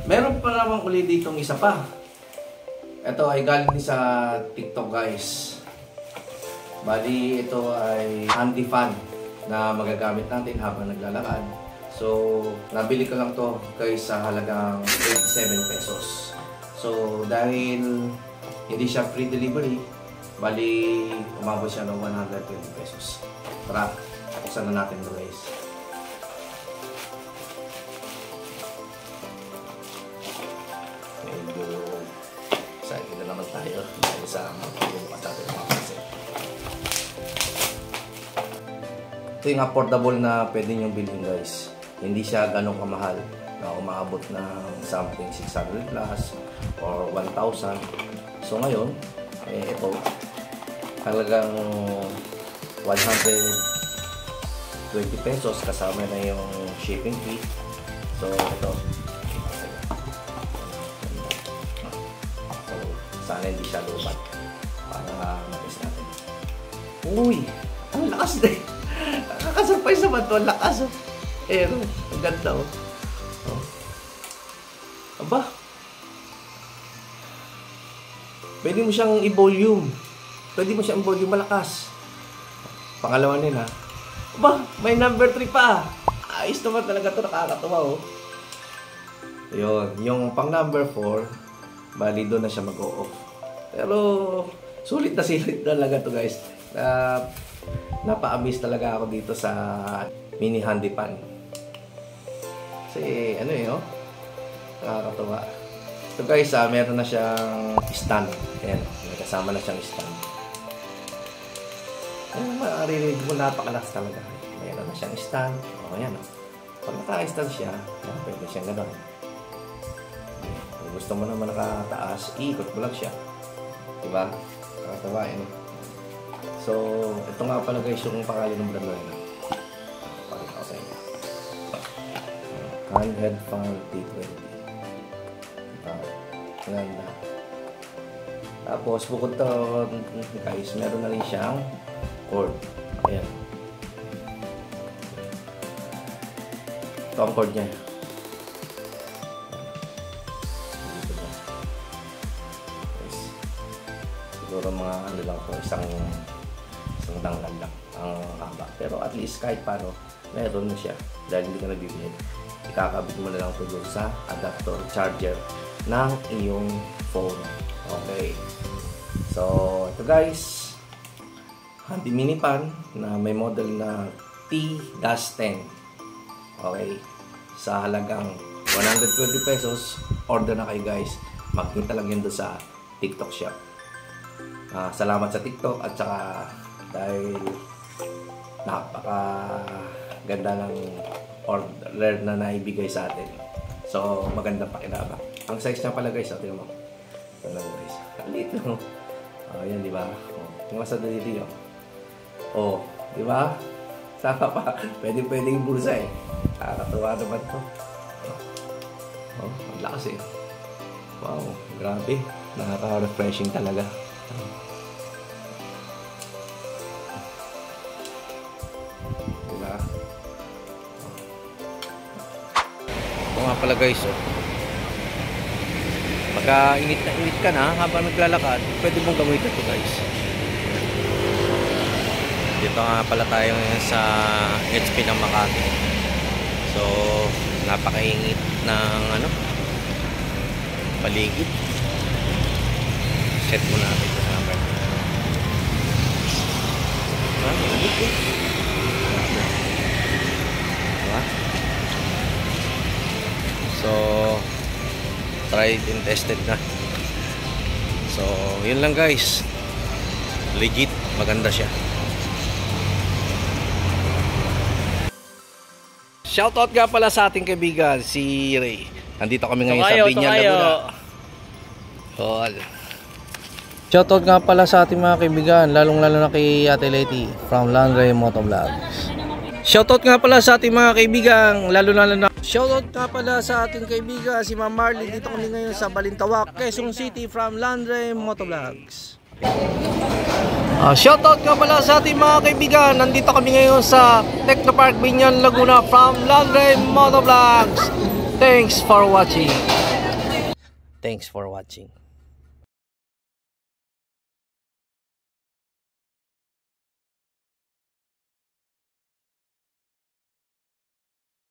Meron pa naman uli ditong isa pa. Ito ay galing din sa TikTok guys. Bali ito ay handy fan na magagamit natin habang naglalakad. So nabili ko lang to guys sa halagang 27 pesos. So dahil hindi siya free delivery, bali umabot siya ng 120 pesos. Tara, buksan na natin ito guys. Excited na naman tayo dahil sa bukas natin mga kasi. Ito yung affordable na pwede nyo bilhin guys. Hindi siya ganong kamahal na umaabot ng something 600 plus or 1,000. So ngayon, ito talagang 120 pesos kasama na yung shipping fee. So ito, sana hindi siya lumat para mag-test natin. Uy! Ang lakas din! Nakakasurprise naman ito. Ang lakas. Ang ganda oh. Aba! Pwede mo siyang i-volume. Pwede mo siyang i-volume malakas. Pangalawa nila. Aba! May number 3 pa! Ayos naman talaga ito. Nakakatawa oh. Yun. Yung pang number 4 bali doon na siya mag-o-off. Pero sulit na talaga to guys. Napa-amaze talaga ako dito sa mini handy pan. Kasi ano oh, nakakatawa. So guys, meron na siyang stand. Ayan, may kasama na siyang stand. Maririnig mo, napakalakas talaga. Meron na siyang stand. O ayan pag naka-stand siya, pwede siyang gano'n. Gusto mo naman nakataas, ikot mo lang siya. Diba? Nakatawain. So, ito nga pala guys yung pangalan ng brand na. Pakita ko sa inyo. Handheld Fan T20. Ganda. Tapos, bukod to guys, meron na rin siyang cord. Ayan. Ito ang cord niya. Siguro mga ano lang po, isang danggal lang ang haba. Pero at least kahit paano, meron na siya. Dahil hindi ka nabibili. Ikakabit mo na lang ito doon sa adapter charger ng iyong phone. Okay. So, ito guys. Handy mini pan na may model na T-10. Okay. Sa halagang 120 pesos, order na kayo guys. Magkita lang yun doon sa TikTok shop. Salamat sa TikTok at saka dahil napaka ganda ng order na naibigay sa atin. So magandang pakinabang. Ang size niya pala guys, tingnan mo. Ito lang guys. Kalit no. Yan di ba? Yung sa dito yun. Di ba? Saka pa. Pwede yung bulsa eh. Nakakatuwa naman to. Ang lakas eh. Wow, grabe. Nakaka-refreshing talaga. Diba? Ito nga pala guys pagka init na init ka na habang naglalakad, pwede mong gamitin ito guys. Dito nga pala tayo ngayon sa HP ng Makati. So napakainit ng paligid. Set mo natin ito sa number. Diba? So tried and tested na. So yun lang guys. Legit, maganda siya. Shoutout nga pala sa ating kaibigan si Ray. Nandito kami ngayon sa Biñan, Laguna. Shoutout nga pala sa ating mga kaibigan, lalong-lalo na kay Ate Leti from Landre Motovlogs. Shoutout nga pala sa ating mga kaibigan, lalo-lalo na shoutout nga pala sa ating kaibigan si Ma'am Marley. Dito kami ngayon sa Balintawak, Quezon City from Landre Motovlogs. Shoutout nga pala sa ating mga kaibigan, nandito kami ngayon sa Technopark Biñan, Laguna from Landre Motovlogs. Thanks for watching. Thanks for watching.